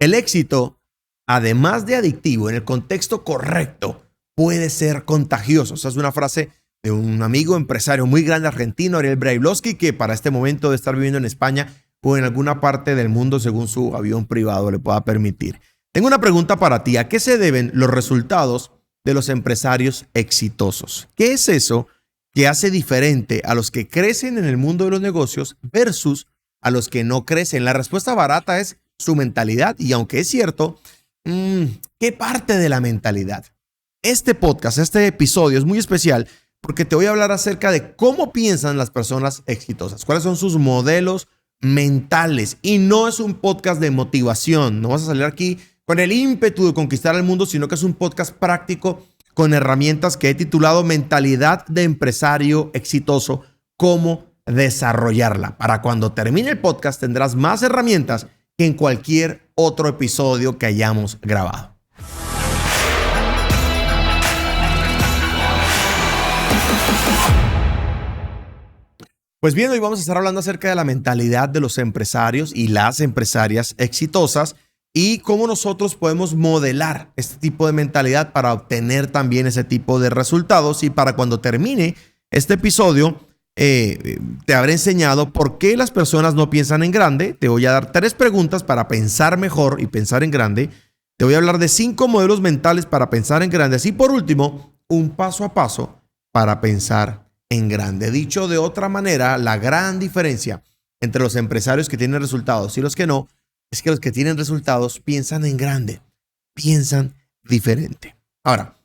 El éxito, además de adictivo, en el contexto correcto, puede ser contagioso. Esa es una frase de un amigo empresario muy grande argentino, Ariel Brailovsky, que para este momento de estar viviendo en España o en alguna parte del mundo según su avión privado le pueda permitir. Tengo una pregunta para ti. ¿A qué se deben los resultados de los empresarios exitosos? ¿Qué es eso que hace diferente a los que crecen en el mundo de los negocios versus a los que no crecen? La respuesta barata es su mentalidad. Y aunque es cierto, ¿qué parte de la mentalidad? Este podcast, este episodio es muy especial porque te voy a hablar acerca de cómo piensan las personas exitosas, cuáles son sus modelos mentales. Y no es un podcast de motivación, no vas a salir aquí con el ímpetu de conquistar el mundo, sino que es un podcast práctico con herramientas que he titulado Mentalidad de Empresario Exitoso, cómo desarrollarla. Para cuando termine el podcast tendrás más herramientas que en cualquier otro episodio que hayamos grabado. Pues bien, hoy vamos a estar hablando acerca de la mentalidad de los empresarios y las empresarias exitosas y cómo nosotros podemos modelar este tipo de mentalidad para obtener también ese tipo de resultados. Y para cuando termine este episodio, te habré enseñado por qué las personas no piensan en grande. Te voy a dar 3 preguntas para pensar mejor y pensar en grande. Te voy a hablar de 5 modelos mentales para pensar en grandes. Y por último, un paso a paso para pensar en grande. Dicho de otra manera, la gran diferencia entre los empresarios que tienen resultados y los que no, es que los que tienen resultados piensan en grande, piensan diferente. Ahora,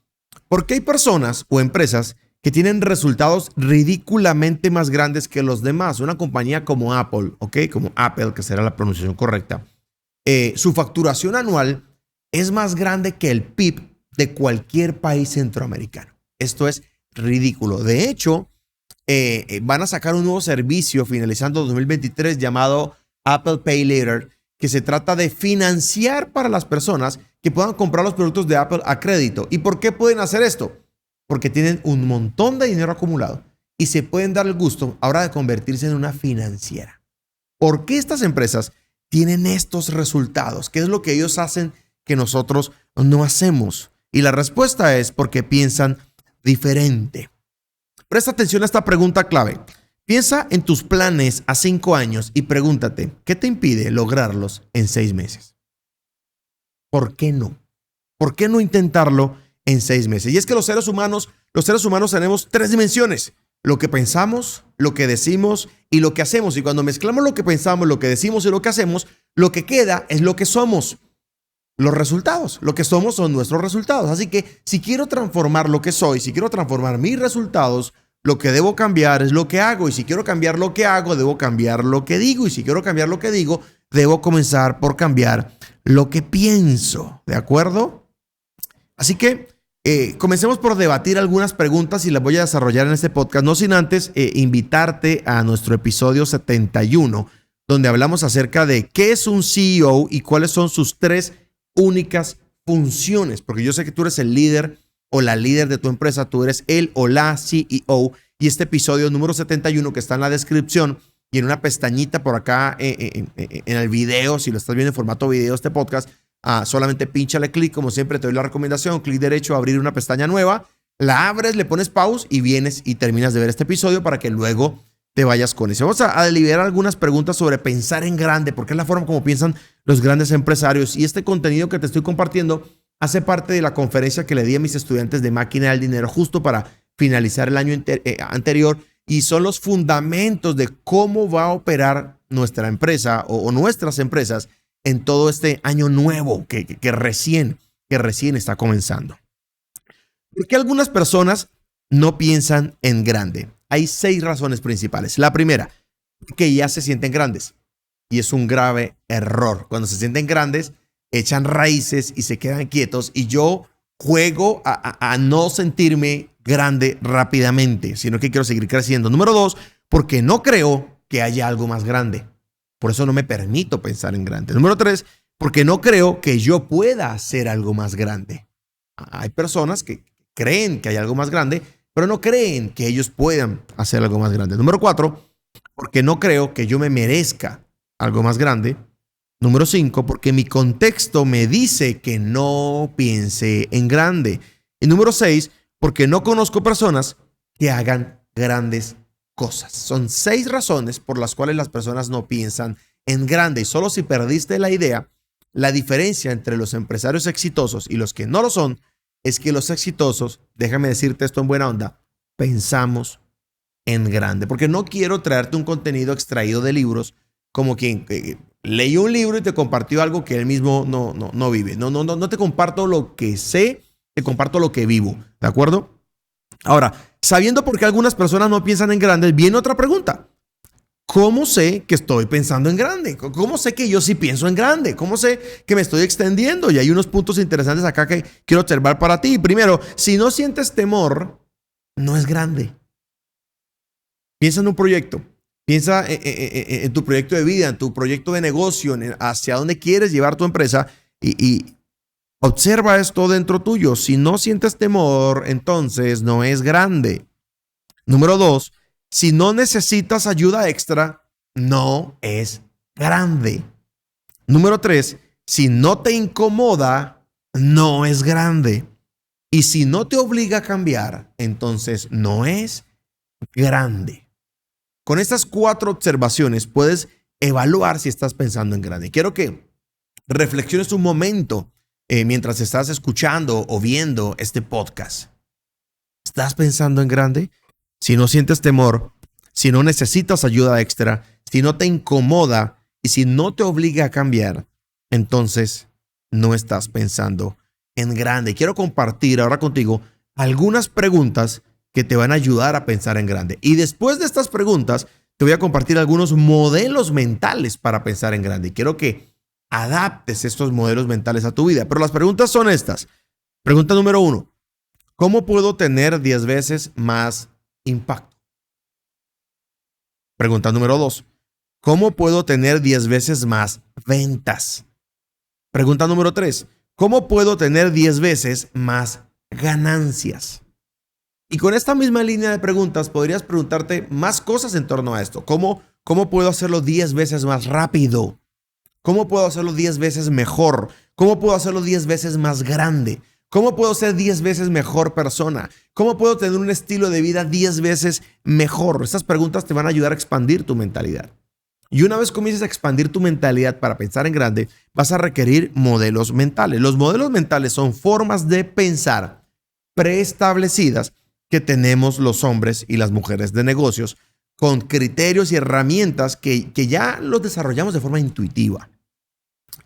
¿por qué hay personas o empresas que tienen resultados ridículamente más grandes que los demás? Una compañía como Apple, ¿ok? Como Apple, que será la pronunciación correcta. Su facturación anual es más grande que el PIB de cualquier país centroamericano. Esto es ridículo. De hecho, van a sacar un nuevo servicio finalizando 2023 llamado Apple Pay Later, que se trata de financiar para las personas que puedan comprar los productos de Apple a crédito. ¿Y por qué pueden hacer esto? Porque tienen un montón de dinero acumulado y se pueden dar el gusto ahora de convertirse en una financiera. ¿Por qué estas empresas tienen estos resultados? ¿Qué es lo que ellos hacen que nosotros no hacemos? Y la respuesta es porque piensan diferente. Presta atención a esta pregunta clave. Piensa en tus planes a 5 años y pregúntate, ¿qué te impide lograrlos en 6 meses? ¿Por qué no? ¿Por qué no intentarlo en 6 meses? Y es que los seres humanos tenemos 3 dimensiones. Lo que pensamos, lo que decimos y lo que hacemos. Y cuando mezclamos lo que pensamos, lo que decimos y lo que hacemos, lo que queda es lo que somos. Los resultados, lo que somos son nuestros resultados. Así que si quiero transformar lo que soy, si quiero transformar mis resultados, lo que debo cambiar es lo que hago. Y si quiero cambiar lo que hago, debo cambiar lo que digo. Y si quiero cambiar lo que digo, debo comenzar por cambiar lo que pienso. ¿De acuerdo? Así que comencemos por debatir algunas preguntas y las voy a desarrollar en este podcast. No sin antes invitarte a nuestro episodio 71, donde hablamos acerca de qué es un CEO y cuáles son sus 3 únicas funciones, porque yo sé que tú eres el líder o la líder de tu empresa, tú eres el o la CEO, y este episodio número 71 que está en la descripción y en una pestañita por acá en el video, si lo estás viendo en formato video este podcast, solamente pínchale clic, como siempre te doy la recomendación, clic derecho, abrir una pestaña nueva, la abres, le pones pause y vienes y terminas de ver este episodio para que luego te vayas con eso. Vamos a deliberar algunas preguntas sobre pensar en grande, porque es la forma como piensan los grandes empresarios. Y este contenido que te estoy compartiendo hace parte de la conferencia que le di a mis estudiantes de Máquina del Dinero justo para finalizar el año anterior. Y son los fundamentos de cómo va a operar nuestra empresa o nuestras empresas en todo este año nuevo que recién está comenzando. ¿Por qué algunas personas no piensan en grande? Hay 6 razones principales. La primera, que ya se sienten grandes. Y es un grave error. Cuando se sienten grandes, echan raíces y se quedan quietos. Y yo juego a no sentirme grande rápidamente, sino que quiero seguir creciendo. Número 2, porque no creo que haya algo más grande. Por eso no me permito pensar en grande. Número 3, porque no creo que yo pueda hacer algo más grande. Hay personas que creen que hay algo más grande, pero no creen que ellos puedan hacer algo más grande. Número 4, porque no creo que yo me merezca algo más grande. Número 5, porque mi contexto me dice que no piense en grande. Y número 6, porque no conozco personas que hagan grandes cosas. Son 6 razones por las cuales las personas no piensan en grande. Y solo si perdiste la idea, la diferencia entre los empresarios exitosos y los que no lo son es que los exitosos, déjame decirte esto en buena onda, pensamos en grande. Porque no quiero traerte un contenido extraído de libros como quien leyó un libro y te compartió algo que él mismo no vive. No te comparto lo que sé, te comparto lo que vivo. ¿De acuerdo? Ahora, sabiendo por qué algunas personas no piensan en grande, viene otra pregunta. ¿Cómo sé que estoy pensando en grande? ¿Cómo sé que yo sí pienso en grande? ¿Cómo sé que me estoy extendiendo? Y hay unos puntos interesantes acá que quiero observar para ti. Primero, si no sientes temor, no es grande. Piensa en un proyecto. Piensa en tu proyecto de vida, en tu proyecto de negocio, hacia dónde quieres llevar tu empresa y observa esto dentro tuyo. Si no sientes temor, entonces no es grande. Número 2. Si no necesitas ayuda extra, no es grande. Número 3, si no te incomoda, no es grande. Y si no te obliga a cambiar, entonces no es grande. Con estas 4 observaciones puedes evaluar si estás pensando en grande. Quiero que reflexiones un momento mientras estás escuchando o viendo este podcast. ¿Estás pensando en grande? Si no sientes temor, si no necesitas ayuda extra, si no te incomoda y si no te obliga a cambiar, entonces no estás pensando en grande. Quiero compartir ahora contigo algunas preguntas que te van a ayudar a pensar en grande. Y después de estas preguntas, te voy a compartir algunos modelos mentales para pensar en grande. Y quiero que adaptes estos modelos mentales a tu vida. Pero las preguntas son estas. Pregunta número 1. ¿Cómo puedo tener 10 veces más impacto? Pregunta número 2. ¿Cómo puedo tener 10 veces más ventas? Pregunta número 3. ¿Cómo puedo tener 10 veces más ganancias? Y con esta misma línea de preguntas podrías preguntarte más cosas en torno a esto. ¿Cómo puedo hacerlo 10 veces más rápido? ¿Cómo puedo hacerlo 10 veces mejor? ¿Cómo puedo hacerlo 10 veces más grande? ¿Cómo puedo ser 10 veces mejor persona? ¿Cómo puedo tener un estilo de vida 10 veces mejor? Estas preguntas te van a ayudar a expandir tu mentalidad. Y una vez comiences a expandir tu mentalidad para pensar en grande, vas a requerir modelos mentales. Los modelos mentales son formas de pensar preestablecidas que tenemos los hombres y las mujeres de negocios con criterios y herramientas que ya los desarrollamos de forma intuitiva.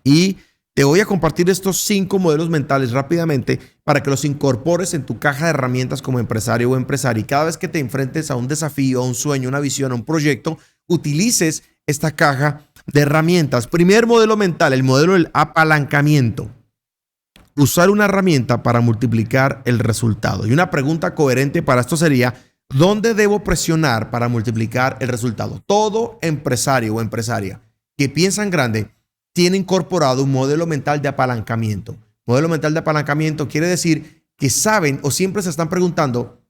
Y te voy a compartir estos 5 modelos mentales rápidamente para que los incorpores en tu caja de herramientas como empresario o empresaria. Y cada vez que te enfrentes a un desafío, a un sueño, una visión, a un proyecto, utilices esta caja de herramientas. Primer modelo mental, el modelo del apalancamiento. Usar una herramienta para multiplicar el resultado. Y una pregunta coherente para esto sería, ¿dónde debo presionar para multiplicar el resultado? Todo empresario o empresaria que piensa en grande tiene incorporado un modelo mental de apalancamiento. Modelo mental de apalancamiento quiere decir que saben o siempre se están preguntando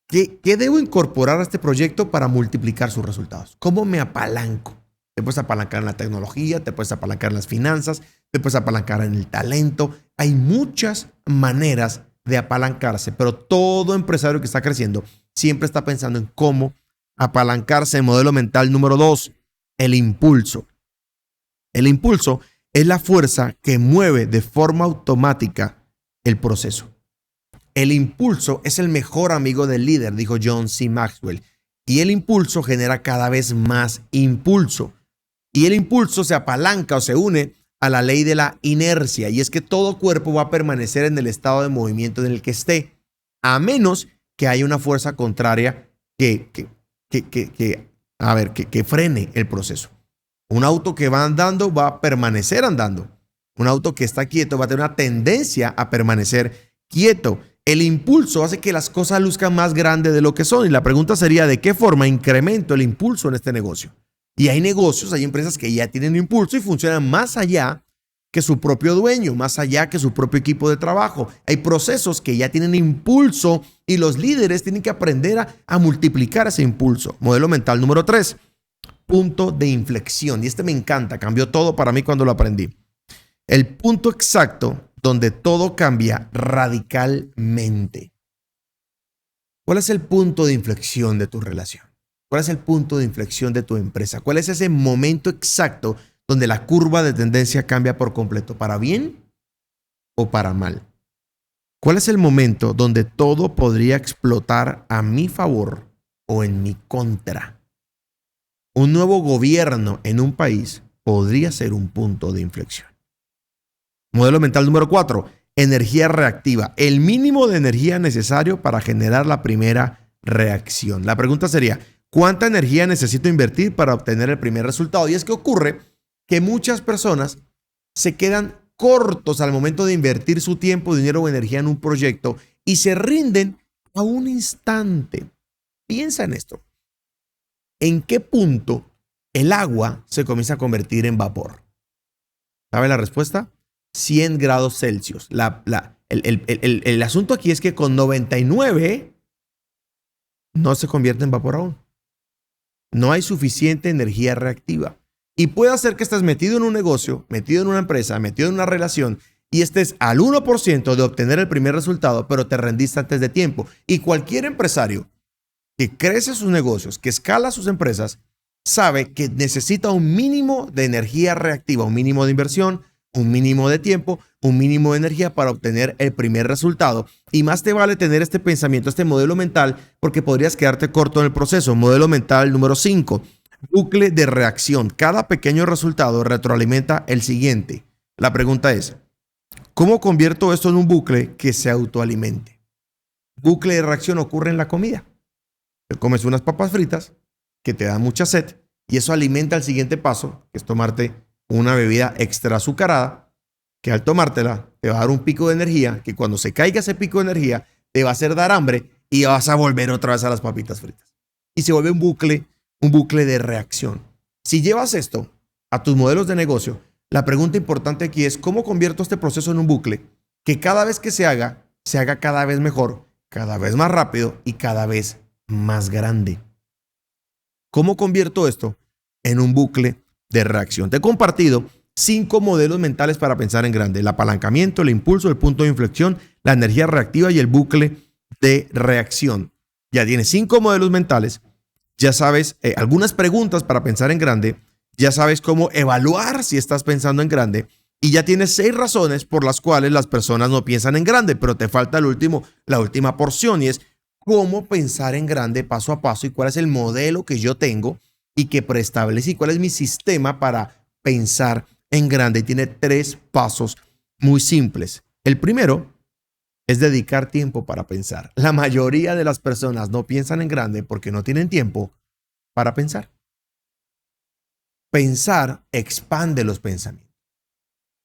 ¿qué debo incorporar a este proyecto para multiplicar sus resultados? ¿Cómo me apalanco? Te puedes apalancar en la tecnología, te puedes apalancar en las finanzas, te puedes apalancar en el talento. Hay muchas maneras de apalancarse, pero todo empresario que está creciendo siempre está pensando en cómo apalancarse. Modelo mental número 2, el impulso. El impulso es la fuerza que mueve de forma automática el proceso. El impulso es el mejor amigo del líder, dijo John C. Maxwell. Y el impulso genera cada vez más impulso. Y el impulso se apalanca o se une a la ley de la inercia. Y es que todo cuerpo va a permanecer en el estado de movimiento en el que esté, a menos que haya una fuerza contraria que frene el proceso. Un auto que va andando va a permanecer andando. Un auto que está quieto va a tener una tendencia a permanecer quieto. El impulso hace que las cosas luzcan más grandes de lo que son. Y la pregunta sería, ¿de qué forma incremento el impulso en este negocio? Y hay negocios, hay empresas que ya tienen impulso y funcionan más allá que su propio dueño, más allá que su propio equipo de trabajo. Hay procesos que ya tienen impulso y los líderes tienen que aprender a multiplicar ese impulso. Modelo mental número 3. punto de inflexión. Y este me encanta, cambió todo para mí cuando lo aprendí. El punto exacto donde todo cambia radicalmente. ¿Cuál es el punto de inflexión de tu relación? ¿Cuál es el punto de inflexión de tu empresa? ¿Cuál es ese momento exacto donde la curva de tendencia cambia por completo? ¿Para bien o para mal? ¿Cuál es el momento donde todo podría explotar a mi favor o en mi contra? Un nuevo gobierno en un país podría ser un punto de inflexión. Modelo mental número 4. Energía reactiva. El mínimo de energía necesario para generar la primera reacción. La pregunta sería, ¿cuánta energía necesito invertir para obtener el primer resultado? Y es que ocurre que muchas personas se quedan cortos al momento de invertir su tiempo, dinero o energía en un proyecto y se rinden a un instante. Piensa en esto. ¿En qué punto el agua se comienza a convertir en vapor? ¿Sabe la respuesta? 100 grados Celsius. El asunto aquí es que con 99 no se convierte en vapor aún. No hay suficiente energía reactiva. Y puede ser que estés metido en un negocio, metido en una empresa, metido en una relación y estés al 1% de obtener el primer resultado, pero te rendiste antes de tiempo. Y cualquier empresario que crece sus negocios, que escala sus empresas, sabe que necesita un mínimo de energía reactiva, un mínimo de inversión, un mínimo de tiempo, un mínimo de energía para obtener el primer resultado. Y más te vale tener este pensamiento, este modelo mental, porque podrías quedarte corto en el proceso. Modelo mental número 5, bucle de reacción. Cada pequeño resultado retroalimenta el siguiente. La pregunta es, ¿cómo convierto esto en un bucle que se autoalimente? Bucle de reacción ocurre en la comida. Te comes unas papas fritas que te dan mucha sed y eso alimenta el siguiente paso, que es tomarte una bebida extra azucarada, que al tomártela te va a dar un pico de energía, que cuando se caiga ese pico de energía te va a hacer dar hambre y vas a volver otra vez a las papitas fritas. Y se vuelve un bucle de reacción. Si llevas esto a tus modelos de negocio, la pregunta importante aquí es, ¿cómo convierto este proceso en un bucle que cada vez que se haga cada vez mejor, cada vez más rápido y cada vez más grande? ¿Cómo convierto esto en un bucle de reacción? Te he compartido 5 modelos mentales para pensar en grande: el apalancamiento, el impulso, el punto de inflexión, la energía reactiva y el bucle de reacción. Ya tienes 5 modelos mentales, ya sabes algunas preguntas para pensar en grande, ya sabes cómo evaluar si estás pensando en grande y ya tienes 6 razones por las cuales las personas no piensan en grande, pero te falta la última porción y es cómo pensar en grande paso a paso y cuál es el modelo que yo tengo y que preestablecí, cuál es mi sistema para pensar en grande. Y tiene 3 pasos muy simples. El primero es dedicar tiempo para pensar. La mayoría de las personas no piensan en grande porque no tienen tiempo para pensar. Pensar expande los pensamientos.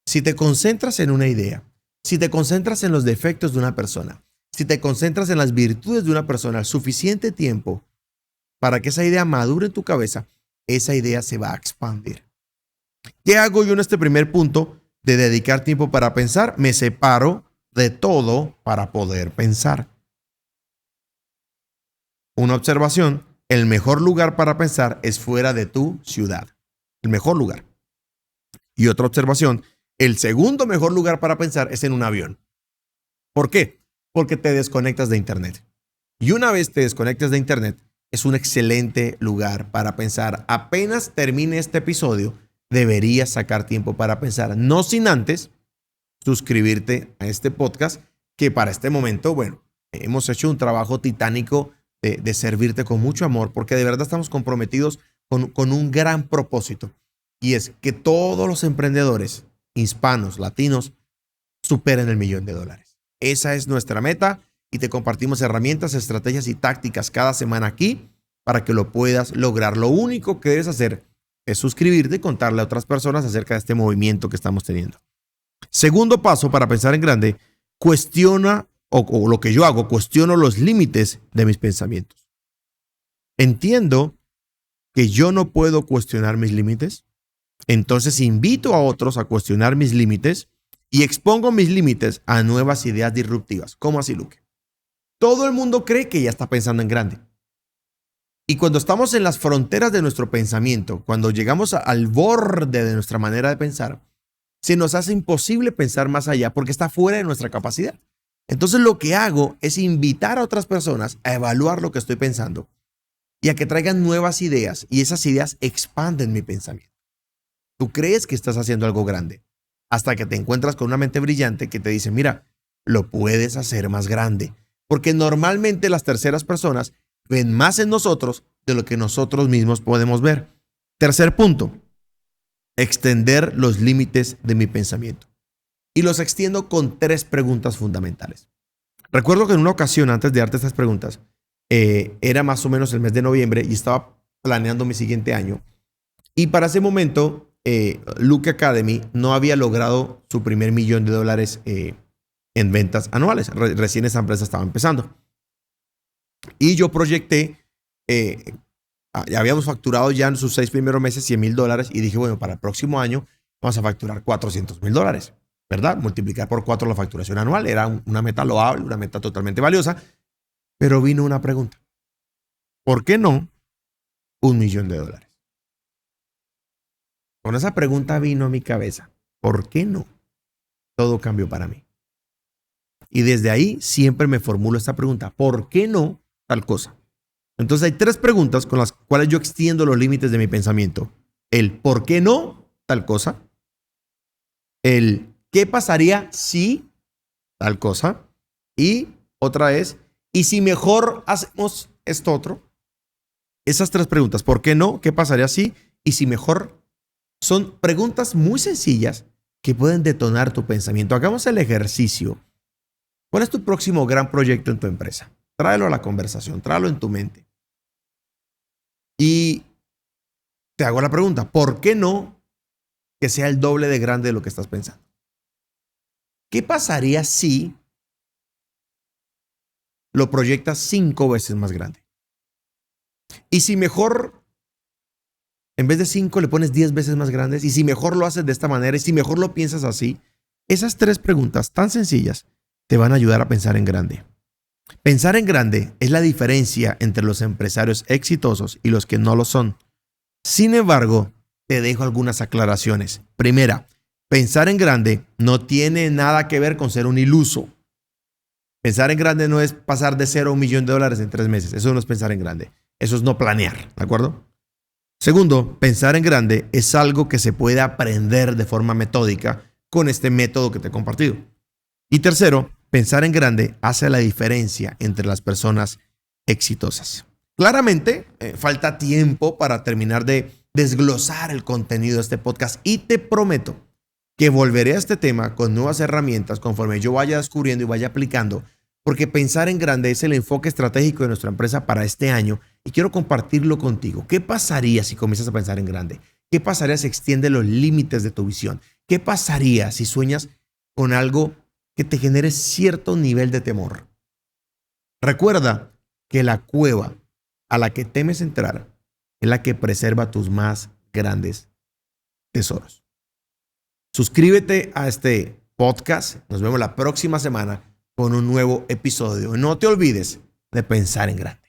Si te concentras en una idea, si te concentras en los defectos de una persona, si te concentras en las virtudes de una persona, el suficiente tiempo para que esa idea madure en tu cabeza, esa idea se va a expandir. ¿Qué hago yo en este primer punto de dedicar tiempo para pensar? Me separo de todo para poder pensar. Una observación: el mejor lugar para pensar es fuera de tu ciudad. El mejor lugar. Y otra observación: el segundo mejor lugar para pensar es en un avión. ¿Por qué? Porque te desconectas de internet. Y una vez te desconectas de internet, es un excelente lugar para pensar. Apenas termine este episodio, deberías sacar tiempo para pensar. No sin antes suscribirte a este podcast, que para este momento, bueno, hemos hecho un trabajo titánico de servirte con mucho amor, porque de verdad estamos comprometidos con un gran propósito. Y es que todos los emprendedores hispanos, latinos, superen el $1,000,000. Esa es nuestra meta y te compartimos herramientas, estrategias y tácticas cada semana aquí para que lo puedas lograr. Lo único que debes hacer es suscribirte y contarle a otras personas acerca de este movimiento que estamos teniendo. Segundo paso para pensar en grande: cuestiona, o lo que yo hago, cuestiono los límites de mis pensamientos. Entiendo que yo no puedo cuestionar mis límites, entonces invito a otros a cuestionar mis límites y expongo mis límites a nuevas ideas disruptivas. ¿Cómo así, Luque? Todo el mundo cree que ya está pensando en grande. Y cuando estamos en las fronteras de nuestro pensamiento, cuando llegamos al borde de nuestra manera de pensar, se nos hace imposible pensar más allá porque está fuera de nuestra capacidad. Entonces lo que hago es invitar a otras personas a evaluar lo que estoy pensando y a que traigan nuevas ideas, y esas ideas expanden mi pensamiento. Tú crees que estás haciendo algo grande hasta que te encuentras con una mente brillante que te dice, mira, lo puedes hacer más grande. Porque normalmente las terceras personas ven más en nosotros de lo que nosotros mismos podemos ver. Tercer punto, extender los límites de mi pensamiento. Y los extiendo con 3 preguntas fundamentales. Recuerdo que en una ocasión, antes de darte estas preguntas, era más o menos el mes de noviembre y estaba planeando mi siguiente año. Y para ese momento, Luke Academy no había logrado su primer $1,000,000 en ventas anuales. Recién esa empresa estaba empezando. Y yo proyecté, habíamos facturado ya en sus 6 primeros meses $100,000 y dije, bueno, para el próximo año vamos a facturar $400,000, ¿verdad? Multiplicar por 4 la facturación anual. Era una meta loable, una meta totalmente valiosa. Pero vino una pregunta. ¿Por qué no $1,000,000? Con esa pregunta vino a mi cabeza. ¿Por qué no? Todo cambió para mí. Y desde ahí siempre me formulo esta pregunta. ¿Por qué no tal cosa? Entonces hay 3 preguntas con las cuales yo extiendo los límites de mi pensamiento. El ¿por qué no tal cosa? El ¿qué pasaría si tal cosa? Y otra es ¿y si mejor hacemos esto otro? Esas 3 preguntas, ¿por qué no? ¿Qué pasaría si? ¿Y si mejor? Son preguntas muy sencillas que pueden detonar tu pensamiento. Hagamos el ejercicio. ¿Cuál es tu próximo gran proyecto en tu empresa? Tráelo a la conversación, tráelo en tu mente. Y te hago la pregunta, ¿por qué no que sea el doble de grande de lo que estás pensando? ¿Qué pasaría si lo proyectas 5 veces más grande? Y si mejor, en vez de 5 le pones 10 veces más grandes, y si mejor lo haces de esta manera, y si mejor lo piensas así, esas 3 preguntas tan sencillas te van a ayudar a pensar en grande. Pensar en grande es la diferencia entre los empresarios exitosos y los que no lo son. Sin embargo, te dejo algunas aclaraciones. Primera, pensar en grande no tiene nada que ver con ser un iluso. Pensar en grande no es pasar de 0 a $1,000,000 en 3 meses. Eso no es pensar en grande. Eso es no planear, ¿de acuerdo? Segundo, pensar en grande es algo que se puede aprender de forma metódica con este método que te he compartido. Y tercero, pensar en grande hace la diferencia entre las personas exitosas. Claramente, falta tiempo para terminar de desglosar el contenido de este podcast y te prometo que volveré a este tema con nuevas herramientas conforme yo vaya descubriendo y vaya aplicando, porque pensar en grande es el enfoque estratégico de nuestra empresa para este año y quiero compartirlo contigo. ¿Qué pasaría si comienzas a pensar en grande? ¿Qué pasaría si extiendes los límites de tu visión? ¿Qué pasaría si sueñas con algo que te genere cierto nivel de temor? Recuerda que la cueva a la que temes entrar es la que preserva tus más grandes tesoros. Suscríbete a este podcast. Nos vemos la próxima semana con un nuevo episodio. No te olvides de pensar en grande.